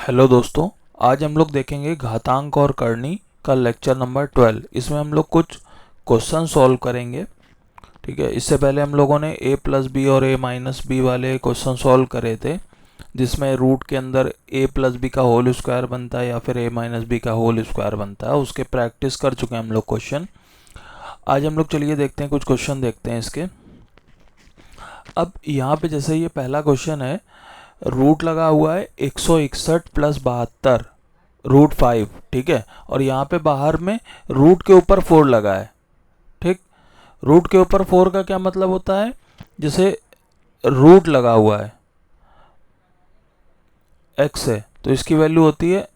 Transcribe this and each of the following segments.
Hello दोस्तों, आज हम लोग देखेंगे घातांक और करनी का लेक्चर नंबर 12। इसमें हम लोग कुछ क्वेश्चन सॉल्व करेंगे। ठीक है, इससे पहले हम लोगों ने a प्लस बी और a माइनस बी वाले क्वेश्चन सॉल्व करे थे, जिसमें रूट के अंदर a प्लस बी का होल स्क्वायर बनता है या फिर a माइनस बी का होल स्क्वायर बनता है। उसके प्रैक्टिस कर चुके हैं हम लोग क्वेश्चन। आज हम लोग चलिए देखते हैं, कुछ क्वेश्चन देखते हैं इसके। अब यहाँ पे जैसे ये पहला क्वेश्चन है, रूट लगा हुआ है 161 प्लस 72 रूट 5। ठीक है, और यहाँ पे बाहर में रूट के ऊपर 4 लगा है। ठीक, रूट के ऊपर 4 का क्या मतलब होता है? जैसे रूट लगा हुआ है x है तो इसकी वैल्यू होती है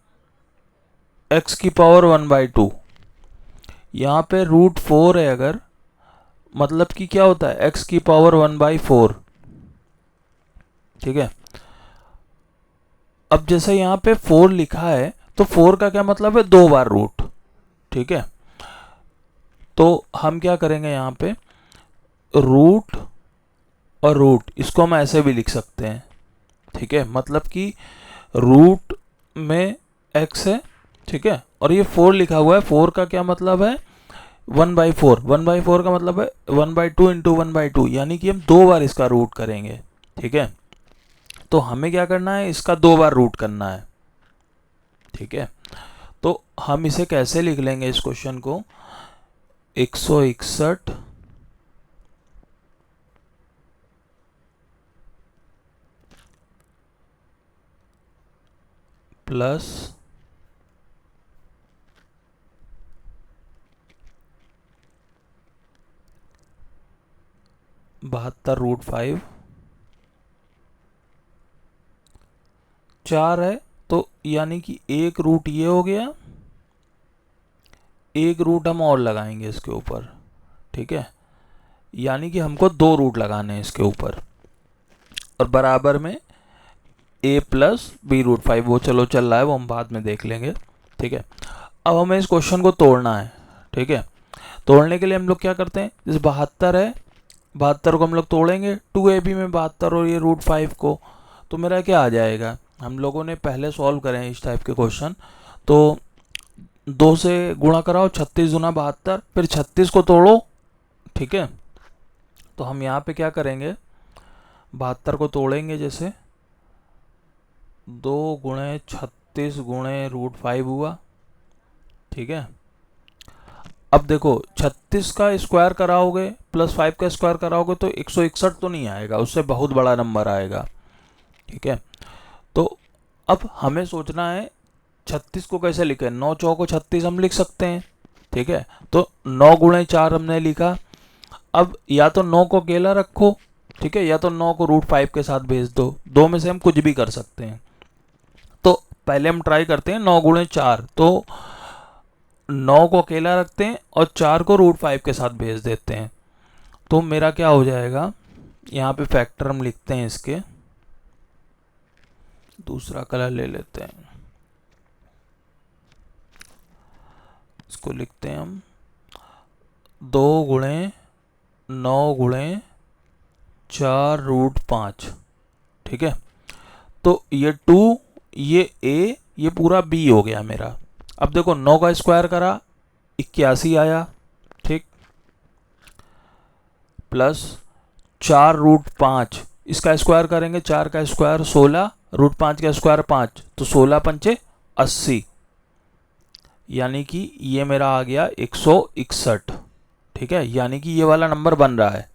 x की पावर 1/2। यहाँ पे रूट 4 है, अगर मतलब कि क्या होता है x की पावर 1/4। ठीक है, अब जैसे यहाँ पे 4 लिखा है तो 4 का क्या मतलब है? 2 बार रूट। ठीक है, तो हम क्या करेंगे यहाँ पे, रूट और रूट इसको हम ऐसे भी लिख सकते हैं। ठीक है, मतलब कि रूट में x है, ठीक है, और ये 4 लिखा हुआ है। 4 का क्या मतलब है? 1/4। 1/4 का मतलब है 1/2 इंटू 1/2, यानी कि हम 2 बार इसका रूट करेंगे। ठीक है, तो हमें क्या करना है? इसका 2 बार रूट करना है। ठीक है, तो हम इसे कैसे लिख लेंगे इस क्वेश्चन को? 161 प्लस 72 रूट 5। 4 है तो यानी कि एक रूट ये हो गया, एक रूट हम और लगाएंगे इसके ऊपर। ठीक है, यानी कि हमको 2 रूट लगाने हैं इसके ऊपर, और बराबर में a प्लस बी रूट 5। वो चलो चल रहा है, वो हम बाद में देख लेंगे। ठीक है, अब हमें इस क्वेश्चन को तोड़ना है। ठीक है, तोड़ने के लिए हम लोग क्या करते हैं, जैसे 72 है, 72 को हम लोग तोड़ेंगे 2ab में 72 और ये रूट 5 को, तो मेरा क्या आ जाएगा? हम लोगों ने पहले सॉल्व करे हैं इस टाइप के क्वेश्चन। तो 2 से गुणा कराओ, 36 गुना 72, फिर 36 को तोड़ो। ठीक है, तो हम यहाँ पे क्या करेंगे, 72 को तोड़ेंगे, जैसे 2 गुणे 36 गुणे रूट 5 हुआ। ठीक है, अब देखो 36 का स्क्वायर कराओगे प्लस 5 का स्क्वायर कराओगे तो 161 तो नहीं आएगा, उससे बहुत बड़ा नंबर आएगा। ठीक है, तो अब हमें सोचना है 36 को कैसे लिखें। 9 चौको 36 हम लिख सकते हैं। ठीक है, तो 9 गुणे 4 हमने लिखा। अब या तो 9 को अकेला रखो, ठीक है, या तो 9 को रूट 5 के साथ भेज दो। दो में से हम कुछ भी कर सकते हैं। तो पहले हम ट्राई करते हैं 9 गुणे 4, तो 9 को अकेला रखते हैं और 4 को रूट 5 के साथ भेज देते हैं। तो मेरा क्या हो जाएगा, यहाँ पे फैक्टर हम लिखते हैं इसके, दूसरा कलर ले लेते हैं, इसको लिखते हैं हम 2 गुणे 9 गुणे 4 रूट 5। ठीक है, तो ये 2, ये a, ये पूरा b हो गया मेरा। अब देखो 9 का स्क्वायर करा 81 आया। ठीक, प्लस 4 रूट 5, इसका स्क्वायर करेंगे, 4 का स्क्वायर 16, रूट 5 का स्क्वायर 5, तो 16 पंचे 80, यानी कि ये मेरा आ गया 161। ठीक है, यानी कि ये वाला नंबर बन रहा है,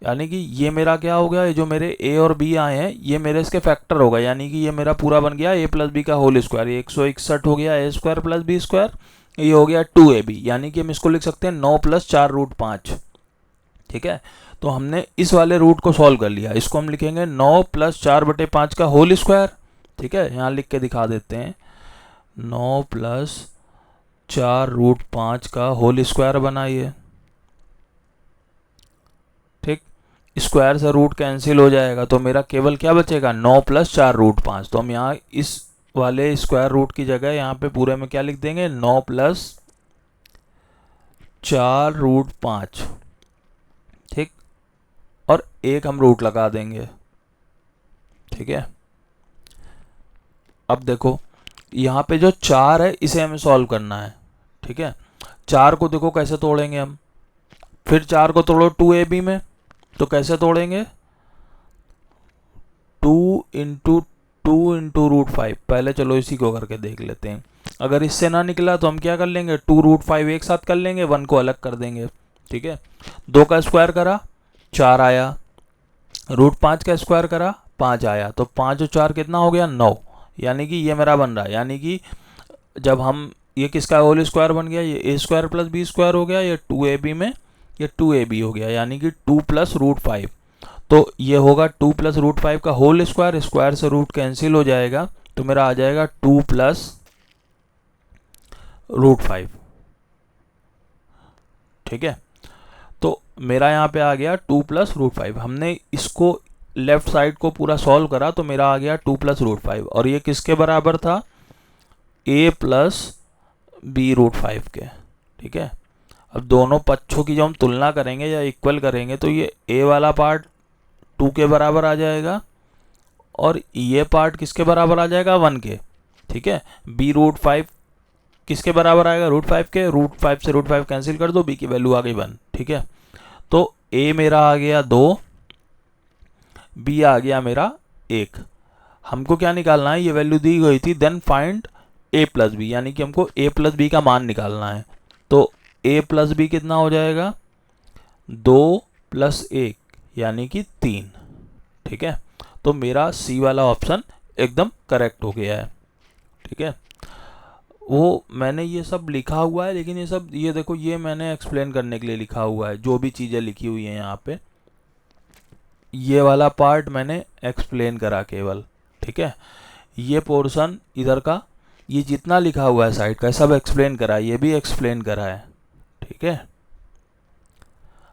यानी कि ये मेरा क्या हो गया, ये जो मेरे a और b आए हैं ये मेरे इसके फैक्टर होगा, यानी कि ये मेरा पूरा बन गया a प्लस बी का होल स्क्वायर। ये 161 हो गया a square plus b square, ये हो गया 2ab, यानी कि हम इसको लिख सकते हैं 9 प्लस 4 रूट 5। ठीक है, तो हमने इस वाले रूट को सॉल्व कर लिया। इसको हम लिखेंगे 9 प्लस 4/5 का होल स्क्वायर। ठीक है, यहाँ लिख के दिखा देते हैं, 9 प्लस 4 रूट 5 का होल स्क्वायर बनाइए। ठीक, स्क्वायर से रूट कैंसिल हो जाएगा, तो मेरा केवल क्या बचेगा, 9 प्लस 4 रूट 5। तो हम यहाँ इस वाले स्क्वायर रूट की जगह यहाँ पे पूरे में क्या लिख देंगे, 9 प्लस 4 रूट 5। ठीक, और एक हम रूट लगा देंगे। ठीक है, अब देखो यहाँ पे जो 4 है इसे हमें सॉल्व करना है, ठीक है। 4 को देखो कैसे तोड़ेंगे हम, फिर 4 को तोड़ो 2ab में, तो कैसे तोड़ेंगे, 2 इंटू रूट 5। पहले चलो इसी को करके देख लेते हैं। अगर इससे ना निकला तो हम क्या कर लेंगे, 2 रूट 5 एक साथ कर लेंगे, 1 को अलग कर देंगे, ठीक है। 2 का स्क्वायर करा 4 आया, रूट 5 का स्क्वायर करा 5 आया, तो 5 और 4 कितना हो गया 9। यानी कि ये मेरा बन रहा है, यानी कि जब हम ये किसका होल स्क्वायर बन गया, ये a square plus b square हो गया, ये 2ab में ये 2ab हो गया, यानी कि 2 प्लस रूट 5। तो ये होगा 2 प्लस रूट 5 का होल स्क्वायर, स्क्वायर से रूट कैंसिल हो जाएगा, तो मेरा आ जाएगा 2 प्लस रूट 5, ठीक है। तो मेरा यहाँ पे आ गया 2 प्लस रूट 5। हमने इसको लेफ्ट साइड को पूरा सॉल्व करा तो मेरा आ गया 2 प्लस रूट 5, और ये किसके बराबर था, a प्लस बी रूट 5 के, ठीक है। अब दोनों पक्षों की जब हम तुलना करेंगे या इक्वल करेंगे तो ये a वाला पार्ट 2 के बराबर आ जाएगा और ये पार्ट किसके बराबर आ जाएगा, 1 के, ठीक है। b रूट 5 किसके बराबर आएगा, रूट 5 के, रूट 5 से रूट 5 कैंसिल कर दो, b की वैल्यू आ गई 1, ठीक है। तो a मेरा आ गया 2, b आ गया मेरा 1। हमको क्या निकालना है, ये वैल्यू दी गई थी, then find a plus b, यानी कि हमको a प्लस बी का मान निकालना है। तो a प्लस बी कितना हो जाएगा, 2 प्लस 1 यानी कि 3, ठीक है। तो मेरा सी वाला ऑप्शन एकदम करेक्ट हो गया है, ठीक है। वो मैंने ये सब लिखा हुआ है, लेकिन ये सब ये देखो ये मैंने एक्सप्लेन करने के लिए लिखा हुआ है, जो भी चीज़ें लिखी हुई हैं यहाँ पे, ये वाला पार्ट मैंने एक्सप्लेन करा केवल, ठीक है। ये पोर्शन इधर का, ये जितना लिखा हुआ है साइड का सब एक्सप्लेन करा है, ये भी एक्सप्लेन करा है, ठीक है।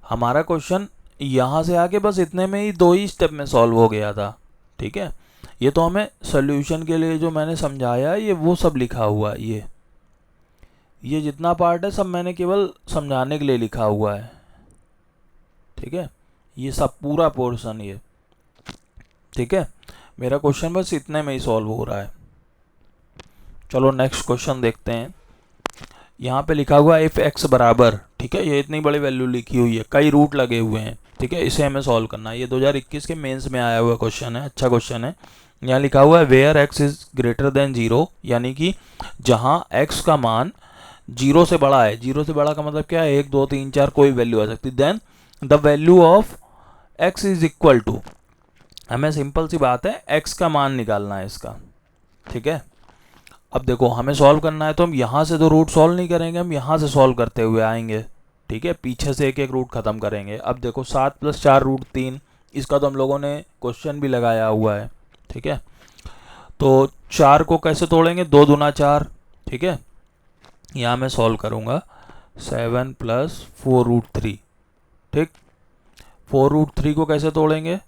हमारा क्वेश्चन यहाँ से आके बस इतने में ही 2 ही स्टेप में सॉल्व हो गया था, ठीक है। ये तो हमें सोल्यूशन के लिए जो मैंने समझाया है ये वो सब लिखा हुआ है, ये जितना पार्ट है सब मैंने केवल समझाने के लिए लिखा हुआ है, ठीक है। ये सब पूरा पोर्शन ये, ठीक है। मेरा क्वेश्चन बस इतने में ही सॉल्व हो रहा है। चलो नेक्स्ट क्वेश्चन देखते हैं। यहाँ पे लिखा हुआ है इफ x बराबर, ठीक है, ये इतनी बड़ी वैल्यू लिखी हुई है, कई रूट लगे हुए हैं, ठीक है, इसे हमें सॉल्व करना है। ये 2021 के मेंस में आया हुआ क्वेश्चन है, अच्छा क्वेश्चन है। यहाँ लिखा हुआ है where x is greater than 0, यानी कि जहाँ x का मान 0 से बड़ा है, 0 से बड़ा का मतलब क्या है, 1 2 3 4 कोई वैल्यू आ सकती, then the value of x is equal to, हमें सिंपल सी बात है x का मान निकालना है इसका, ठीक है। अब देखो हमें सॉल्व करना है तो हम यहाँ से तो रूट सॉल्व नहीं करेंगे, हम यहाँ से सॉल्व करते हुए आएंगे, ठीक है, पीछे से एक एक रूट ख़त्म करेंगे। अब देखो 7 + 4 √3, इसका तो हम लोगों ने क्वेश्चन भी लगाया हुआ है, ठीक है। तो 4 को कैसे तोड़ेंगे, 2 दूना 4, ठीक है। यहाँ मैं सॉल्व करूँगा 7 + 4 √3, ठीक। 4 √3 को कैसे तोड़ेंगे,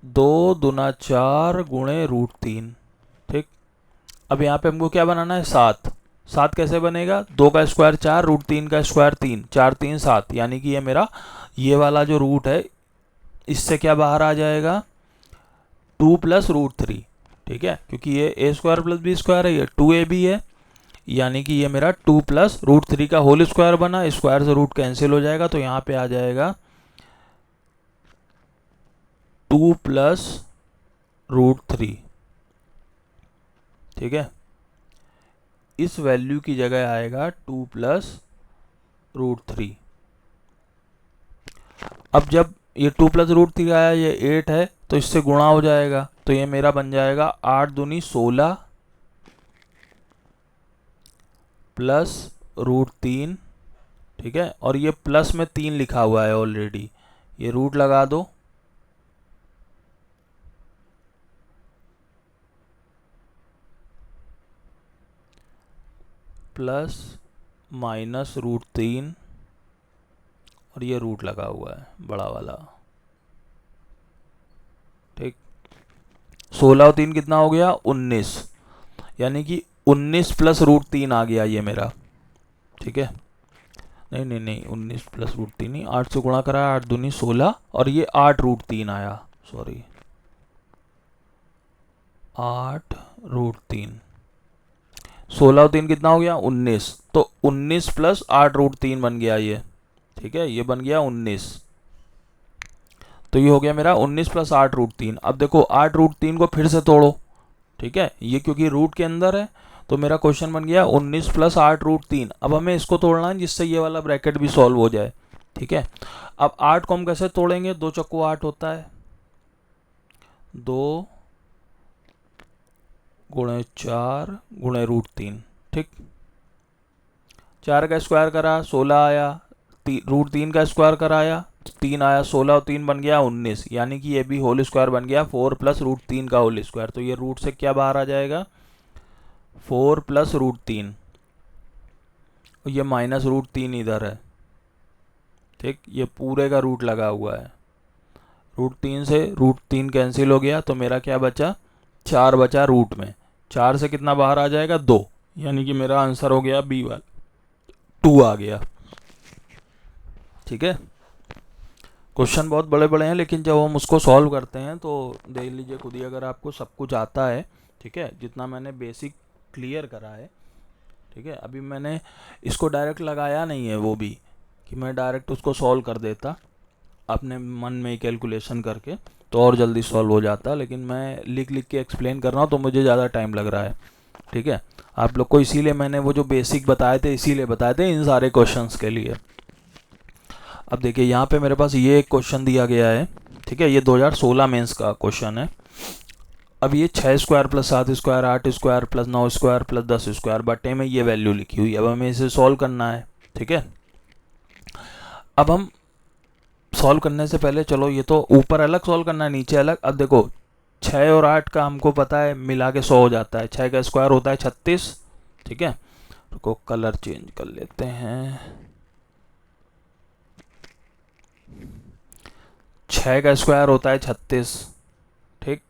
2 दूना 4 गुणे √3, ठीक। अब यहाँ पे हमको क्या बनाना है, 7। 7 कैसे बनेगा, 2 का स्क्वायर 4, √3 का स्क्वायर 3, 4 3 7, यानी कि ये मेरा ये वाला जो रूट है इससे क्या बाहर आ जाएगा, 2 + √3, ठीक है, क्योंकि ये a square plus b square है, ये 2ab है, यानी कि ये मेरा 2 + √3 का होल स्क्वायर बना, स्क्वायर से रूट कैंसिल हो जाएगा, तो यहाँ पे आ जाएगा 2 + √3, ठीक है। इस वैल्यू की जगह आएगा 2 + √3। अब जब ये 2 + √3 आया, ये 8 है तो इससे गुणा हो जाएगा, तो ये मेरा बन जाएगा 8 दूनी 16 प्लस √3, ठीक है। और ये प्लस में 3 लिखा हुआ है ऑलरेडी, ये रूट लगा दो, प्लस माइनस √3 और ये रूट लगा हुआ है बड़ा वाला, ठीक। 16 और 3 कितना हो गया, 19, यानी कि 19 + √3 आ गया ये मेरा, ठीक है। नहीं नहीं नहीं 19 + √3 नहीं, 8 से गुणा करा, 8 दूनी 16 और ये 8 √3 आया, सॉरी 8 रूट 3, 16 और 3 कितना हो गया 19, तो 19 प्लस 8 रूट 3 बन गया ये, ठीक है, ये बन गया 19। तो ये हो गया मेरा 19 प्लस 8 रूट 3। अब देखो 8 रूट 3 को फिर से तोड़ो, ठीक है, ये क्योंकि रूट के अंदर है तो मेरा क्वेश्चन बन गया 19 प्लस 8 रूट 3। अब हमें इसको तोड़ना है जिससे ये वाला ब्रैकेट भी सॉल्व हो जाए, ठीक है। अब 8 को हम कैसे तोड़ेंगे, 2 चक्कू 8 होता है, 2 गुणे 4 गुणे रूट 3, ठीक। 4 का स्क्वायर करा 16 आया, रूट 3 का स्क्वायर कराया 3 आया, 16 और 3 बन गया 19, यानी कि ये भी होल स्क्वायर बन गया 4 प्लस रूट 3 का होल स्क्वायर। तो ये रूट से क्या बाहर आ जाएगा 4 प्लस रूट 3, ये माइनस रूट 3 इधर है, ठीक, ये पूरे का रूट लगा हुआ है। रूट 3 से रूट 3 कैंसिल हो गया तो मेरा क्या बचा 4 बचा रूट में, 4 से कितना बाहर आ जाएगा 2, यानी कि मेरा आंसर हो गया बी वाला 2 आ गया, ठीक है। क्वेश्चन बहुत बड़े बड़े हैं लेकिन जब हम उसको सॉल्व करते हैं तो देख लीजिए खुद ही, अगर आपको सब कुछ आता है, ठीक है, जितना मैंने बेसिक क्लियर करा है, ठीक है, अभी मैंने इसको डायरेक्ट लगाया नहीं है वो भी कि मैं डायरेक्ट उसको सॉल्व कर देता अपने मन में कैलकुलेशन करके तो और जल्दी सॉल्व हो जाता, लेकिन मैं लिख लिख के एक्सप्लेन कर रहा हूँ तो मुझे ज़्यादा टाइम लग रहा है, ठीक है। आप लोग को इसीलिए मैंने वो जो बेसिक बताए थे इसीलिए बताए थे इन सारे क्वेश्चंस के लिए। अब देखिए यहाँ पे मेरे पास ये एक क्वेश्चन दिया गया है, ठीक है, ये 2016 मेंस का क्वेश्चन है। अब ये 6 square plus 7 square 8 square plus 9 square plus 10 square बटे में ये वैल्यू लिखी हुई है। अब हमें इसे सॉल्व करना है, ठीक है। अब हम सॉल्व करने से पहले चलो ये तो ऊपर अलग सॉल्व करना है नीचे अलग। अब देखो 6 और 8 का हमको पता है मिला के 100 हो जाता है, 6 का स्क्वायर होता है 36, ठीक है। तो कलर चेंज कर लेते हैं, 6 का स्क्वायर होता है 36, ठीक,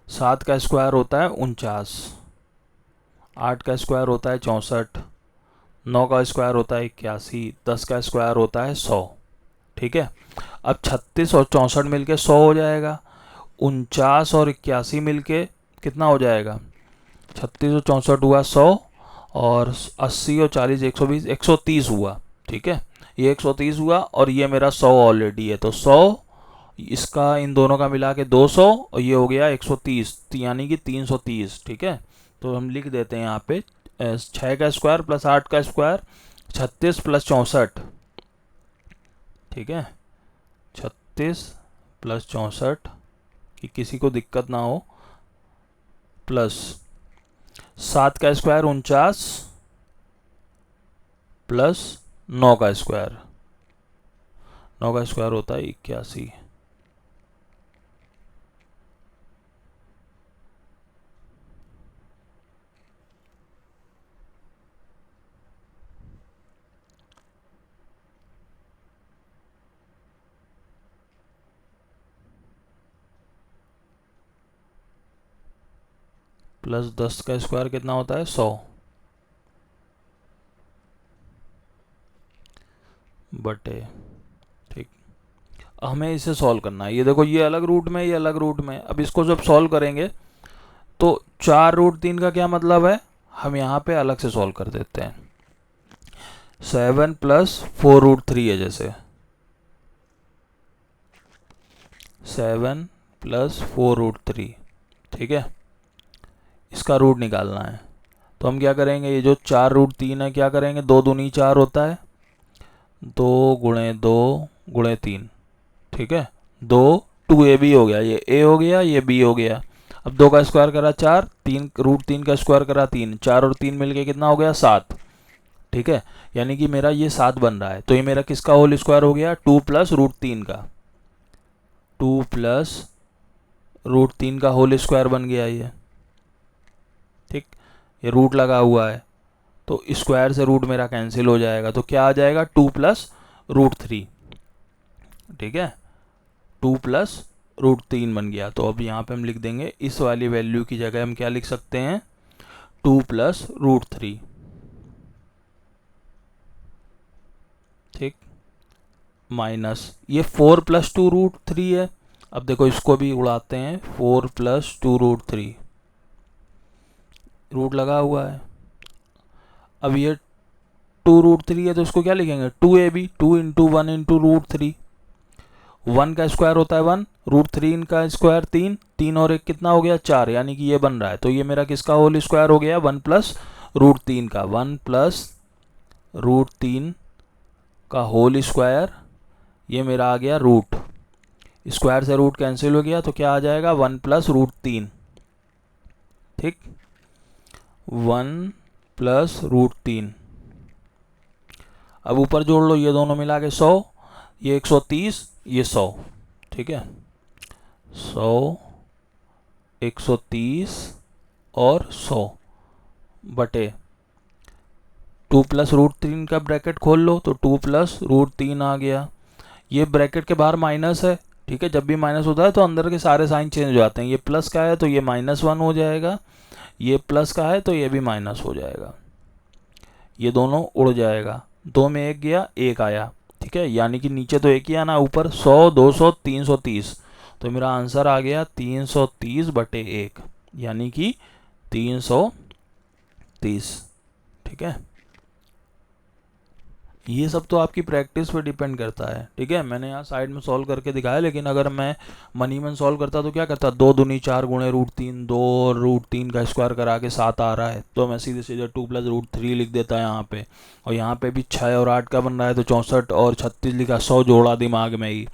7 का स्क्वायर होता है 49, 8 का स्क्वायर होता है 64, 9 का स्क्वायर होता है 81, 10 का स्क्वायर होता है 100, ठीक है। अब 36 और 64 मिलके 100 हो जाएगा, 49 और 81 मिलके कितना हो जाएगा 36 और 64 हुआ 100, और 80 और 40 120 130 हुआ, ठीक है, ये 130 हुआ और ये मेरा 100 ऑलरेडी है, तो 100 इसका इन दोनों का मिला के 200 और ये हो गया 130, यानी कि 330, ठीक है। तो हम लिख देते हैं यहाँ पे 6 का स्क्वायर प्लस 8 का स्क्वायर 36 प्लस 64, ठीक है, 36 प्लस 64 कि किसी को दिक्कत ना हो, प्लस 7 का स्क्वायर 49 प्लस 9 का स्क्वायर, 9 का स्क्वायर होता है 81, प्लस 10 का स्क्वायर कितना होता है 100, बटे, ठीक। हमें इसे सॉल्व करना है, ये देखो ये अलग रूट में ये अलग रूट में। अब इसको जब सॉल्व करेंगे तो 4 रूट 3 का क्या मतलब है, हम यहाँ पे अलग से सॉल्व कर देते हैं। 7 प्लस 4 रूट 3 है, जैसे 7 प्लस 4 रूट 3, ठीक है, इसका रूट निकालना है। तो हम क्या करेंगे, ये जो 4 रूट 3 है क्या करेंगे, 2 दूनी 4 होता है, 2 गुणे 2 गुणे 3, ठीक है, 2 2ab हो गया, ये a हो गया ये b हो गया। अब 2 का स्क्वायर करा 4, 3 रूट 3 का स्क्वायर करा 3, 4 और 3 मिलके कितना हो गया 7, ठीक है, यानी कि मेरा ये 7 बन रहा है। तो ये मेरा किसका होल स्क्वायर हो गया 2 प्लस रूट 3 का, 2 प्लस रूट 3 का होल स्क्वायर बन गया ये, ठीक, ये रूट लगा हुआ है तो स्क्वायर से रूट मेरा कैंसिल हो जाएगा, तो क्या आ जाएगा 2 प्लस रूट 3, ठीक है, 2 प्लस रूट 3 बन गया। तो अब यहाँ पे हम लिख देंगे इस वाली वैल्यू की जगह हम क्या लिख सकते हैं 2 प्लस रूट 3, ठीक, माइनस ये 4 प्लस 2 रूट 3 है। अब देखो इसको भी उड़ाते हैं, 4 + 2√3, रूट लगा हुआ है। अब ये 2√3 है तो इसको क्या लिखेंगे, 2ab, 2 × 1 × √3। 1 का स्क्वायर होता है 1, √3 का स्क्वायर 3, 3 और 1 कितना हो गया 4, यानी कि ये बन रहा है। तो ये मेरा किसका होल स्क्वायर हो गया, 1 + √3 का, 1 + √3 का होल स्क्वायर, ये मेरा आ गया रूट, स्क्वायर से रूट कैंसिल हो गया तो क्या आ जाएगा 1 + √3, ठीक, 1 + √3। अब ऊपर जोड़ लो, ये दोनों मिला के 100, ये 130, ये 100, ठीक है, 100, 130 और 100 बटे 2 + √3 का ब्रैकेट खोल लो तो 2 + √3 आ गया। ये ब्रैकेट के बाहर माइनस है, ठीक है, जब भी माइनस होता है तो अंदर के सारे साइन चेंज हो जाते हैं। ये प्लस का है तो ये -1 हो जाएगा, ये प्लस का है तो ये भी माइनस हो जाएगा, ये दोनों उड़ जाएगा, 2 में 1 गया, 1 आया, ठीक है, यानी कि नीचे तो 1 ही आना, ऊपर 100, 200, 330, तो मेरा आंसर आ गया 330 बटे 1, यानी कि 330, ठीक है। ये सब तो आपकी प्रैक्टिस पे डिपेंड करता है, ठीक है। मैंने यहाँ साइड में सॉल्व करके दिखाया, लेकिन अगर मैं मनी मन सॉल्व करता तो क्या करता, 2 दूनी 4 गुणे √3, 2 और √3 का स्क्वायर करा के 7 आ रहा है तो मैं सीधे सीधे 2 + √3 लिख देता है यहाँ पे, और यहाँ पे भी 6 और 8 का बन रहा है तो 64 और 36 लिखा, 100 जोड़ा दिमाग में ही,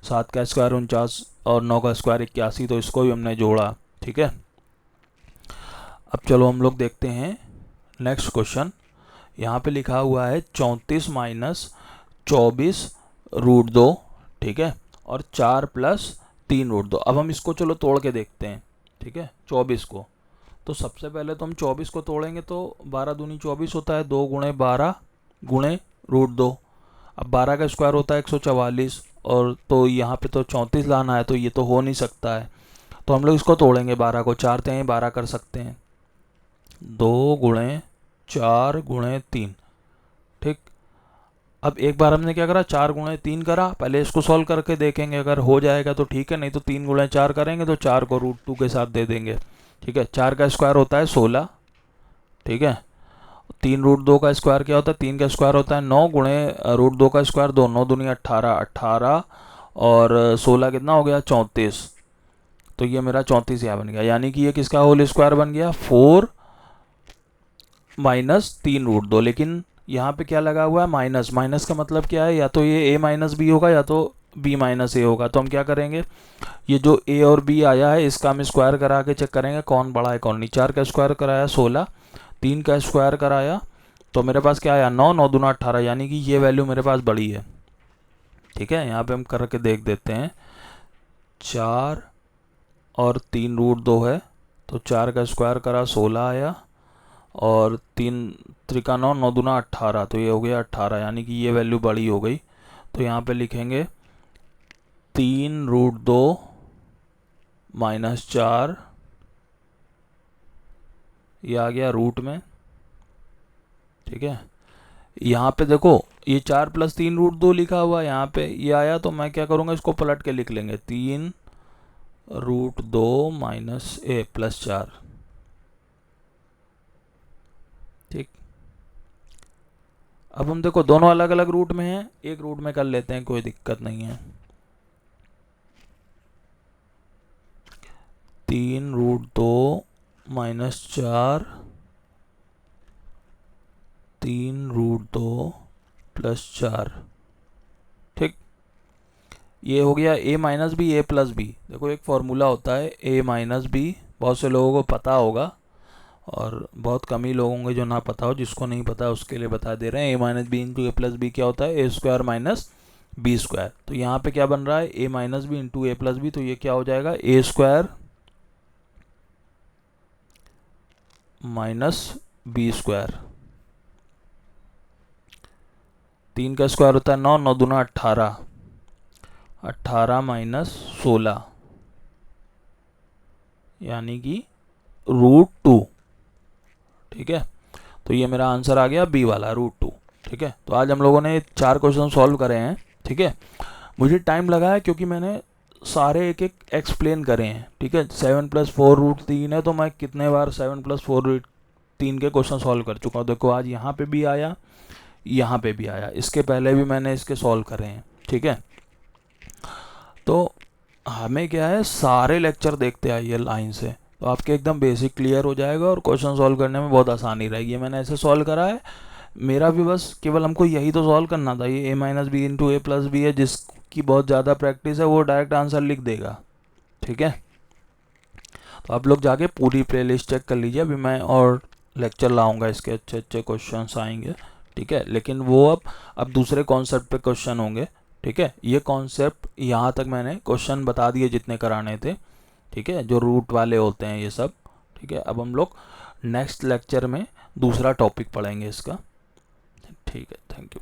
7 का स्क्वायर 49 और 9 का स्क्वायर 81, तो इसको भी हमने जोड़ा, ठीक है। अब चलो हम लोग देखते हैं नेक्स्ट क्वेश्चन। यहाँ पे लिखा हुआ है 34 - 24 √2, ठीक है, और 4 + 3 √2। अब हम इसको चलो तोड़ के देखते हैं, ठीक है, 24 को। तो सबसे पहले तो हम 24 को तोड़ेंगे तो 12 दूनी 24 होता है, 2 × 12 × √2। अब 12 का स्क्वायर होता है 144, और तो यहाँ पे तो 34 लाना है, तो ये तो हो नहीं सकता है, तो हम लोग इसको तोड़ेंगे, 12 को 4 × 12 कर सकते हैं, 2 × 4 × 3, ठीक। अब एक बार हमने क्या करा, 4 × 3 करा, पहले इसको सॉल्व करके देखेंगे, अगर हो जाएगा तो ठीक है, नहीं तो 3 × 4 करेंगे तो 4 को √2 के साथ दे देंगे, ठीक है। 4 का स्क्वायर होता है 16, ठीक है, 3 √2 का स्क्वायर क्या होता है, 3 का स्क्वायर होता है 9 × √2 का स्क्वायर 2, 9 दूनी 18, 18 और 16 कितना हो गया 34, तो ये मेरा 34 यहाँ बन गया, यानी कि ये किसका होल स्क्वायर बन गया, 4 - 3 √2। लेकिन यहाँ पे क्या लगा हुआ है, माइनस, माइनस का मतलब क्या है, या तो ये a - b होगा या तो b - a होगा। तो हम क्या करेंगे, ये जो a और b आया है इसका हम स्क्वायर करा के चेक करेंगे कौन बड़ा है कौन नहीं। 4 का स्क्वायर कराया 16, 3 का स्क्वायर कराया तो मेरे पास क्या आया 9, 9 दूना 18, यानी कि ये वैल्यू मेरे पास बड़ी है, ठीक है। यहाँ पे हम करके देख देते हैं, 4 और 3 √2 है तो 4 का स्क्वायर करा 16 आया, और 3 त्रिका 9, 9 दूना 18, तो ये हो गया 18, यानी कि ये वैल्यू बड़ी हो गई। तो यहाँ पे लिखेंगे 3 √2 - 4, ये आ गया रूट में, ठीक है। यहाँ पे देखो ये 4 + 3 √2 लिखा हुआ है, यहाँ पे ये आया तो मैं क्या करूँगा, इसको पलट के लिख लेंगे, 3 √2 - a + 4, ठीक। अब हम देखो दोनों अलग अलग रूट में हैं, एक रूट में कर लेते हैं, कोई दिक्कत नहीं है। 3 √2 - 4, 3 √2 + 4, ठीक। ये हो गया a - b a + b। देखो एक फॉर्मूला होता है a - b, बहुत से लोगों को पता होगा और बहुत कम ही लोग होंगे जो ना पता हो, जिसको नहीं पता उसके लिए बता दे रहे हैं। a - b × a + b क्या होता है, a² - b²। तो यहाँ पे क्या बन रहा है, a - b × a + b, तो ये क्या हो जाएगा, a² - b²। 3 का स्क्वायर होता है 9, 9 दूना 18, 18 - 16, यानी कि √2, ठीक है। तो ये मेरा आंसर आ गया बी वाला, √2, ठीक है। तो आज हम लोगों ने 4 क्वेश्चन सॉल्व करे हैं, ठीक है। मुझे टाइम लगा है क्योंकि मैंने सारे एक एक एक्सप्लेन करे हैं, ठीक है। 7+4√3 है तो मैं कितने बार 7+4√3 के क्वेश्चन सॉल्व कर चुका हूँ। देखो आज यहाँ पे भी आया, यहाँ पे भी आया, इसके पहले भी मैंने इसके सॉल्व करे हैं, ठीक है। तो हमें क्या है, सारे लेक्चर देखते आइए लाइन से, तो आपके एकदम बेसिक क्लियर हो जाएगा और क्वेश्चन सॉल्व करने में बहुत आसानी रहेगी। मैंने ऐसे सॉल्व करा है, मेरा भी बस केवल हमको यही तो सॉल्व करना था। ये a-b × a+b है, जिसकी बहुत ज़्यादा प्रैक्टिस है वो डायरेक्ट आंसर लिख देगा, ठीक है। तो आप लोग जाके पूरी प्लेलिस्ट चेक कर लीजिए, अभी मैं और लेक्चर लाऊंगा, इसके अच्छे अच्छे क्वेश्चंस आएंगे, ठीक है। लेकिन वो अब दूसरे कॉन्सेप्ट पे क्वेश्चन होंगे, ठीक है। ये कॉन्सेप्ट यहाँ तक मैंने क्वेश्चन बता दिए जितने कराने थे, ठीक है, जो रूट वाले होते हैं ये सब, ठीक है। अब हम लोग नेक्स्ट लेक्चर में दूसरा टॉपिक पढ़ेंगे इसका, ठीक है। Thank you.